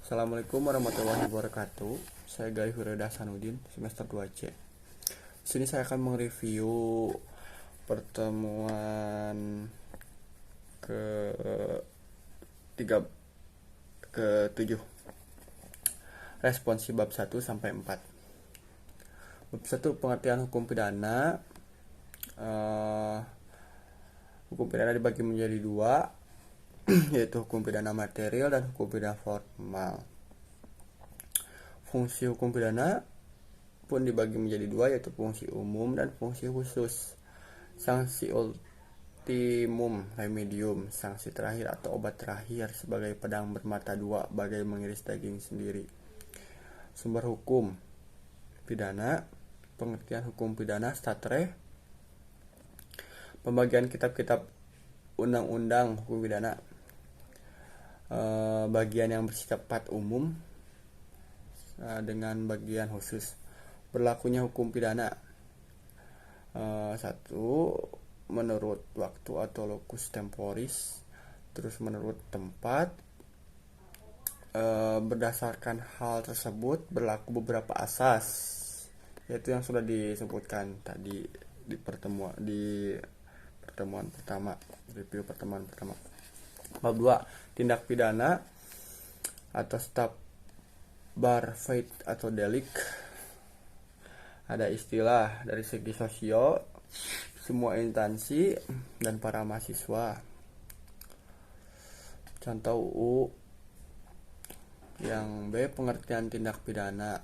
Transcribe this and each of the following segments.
Assalamualaikum warahmatullahi wabarakatuh. Saya Galih Wirada Hasanuddin, semester 2C. Di sini saya akan mereview pertemuan ke 3 ke 7. Responsi bab 1 sampai 4. Bab 1 pengertian hukum pidana. Hukum pidana dibagi menjadi 2, yaitu hukum pidana material dan hukum pidana formal. Fungsi hukum pidana pun dibagi menjadi 2, yaitu fungsi umum dan fungsi khusus. Sanksi ultimum remedium, sanksi terakhir atau obat terakhir, sebagai pedang bermata dua, bagai mengiris daging sendiri. Sumber hukum pidana, pengertian hukum pidana statre, pembagian kitab-kitab undang-undang hukum pidana, bagian yang bersifat umum dengan bagian khusus. Berlakunya hukum pidana, 1. Menurut waktu atau locus temporis, terus menurut tempat. Berdasarkan hal tersebut berlaku beberapa asas, yaitu yang sudah disebutkan tadi di pertemuan pertama, review pertemuan pertama. Bab 2, tindak pidana atau bar fait atau delik. Ada istilah dari segi sosio, semua instansi dan para mahasiswa. Contoh UU. Yang B, pengertian tindak pidana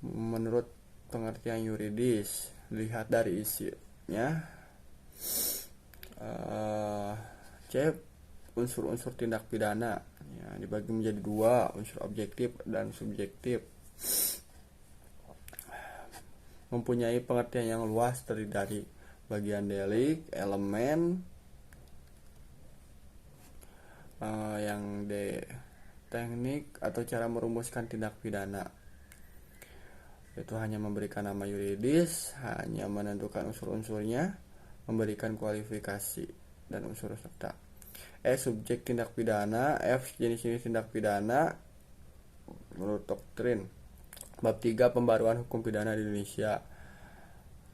menurut pengertian yuridis, lihat dari isinya. C, unsur-unsur tindak pidana ya, dibagi menjadi 2, unsur objektif dan subjektif. Mempunyai pengertian yang luas, terdiri dari bagian delik, elemen, yang D, teknik atau cara merumuskan tindak pidana. Itu hanya memberikan nama yuridis, hanya menentukan unsur-unsurnya, memberikan kualifikasi dan unsur serta. E, subjek tindak pidana. F, jenis-jenis tindak pidana menurut doktrin. Bab 3, pembaruan hukum pidana di Indonesia.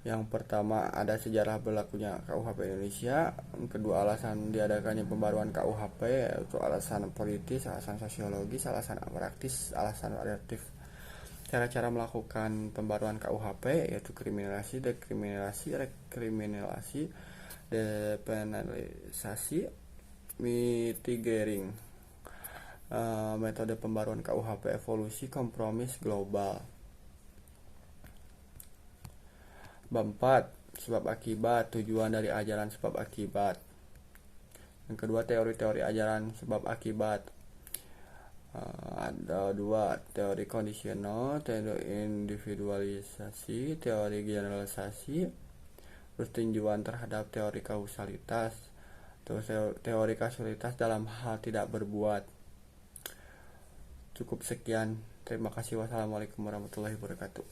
Yang pertama, ada sejarah berlakunya KUHP Indonesia. Yang kedua, alasan diadakannya pembaruan KUHP, yaitu alasan politis, alasan sosiologis, alasan praktis, alasan variatif. Cara-cara melakukan pembaruan KUHP, yaitu kriminalisasi, dekriminalisasi, rekriminalisasi, depenalisasi, mitigating. Metode pembaruan KUHP, evolusi, kompromis global. Bab 4, sebab akibat, tujuan dari ajaran sebab akibat. Yang kedua, teori-teori ajaran sebab akibat. Ada 2, teori kondisional, teori individualisasi, teori generalisasi, terus tinjauan terhadap teori kausalitas, terus teori kausalitas dalam hal tidak berbuat. Cukup sekian, terima kasih. Wassalamualaikum warahmatullahi wabarakatuh.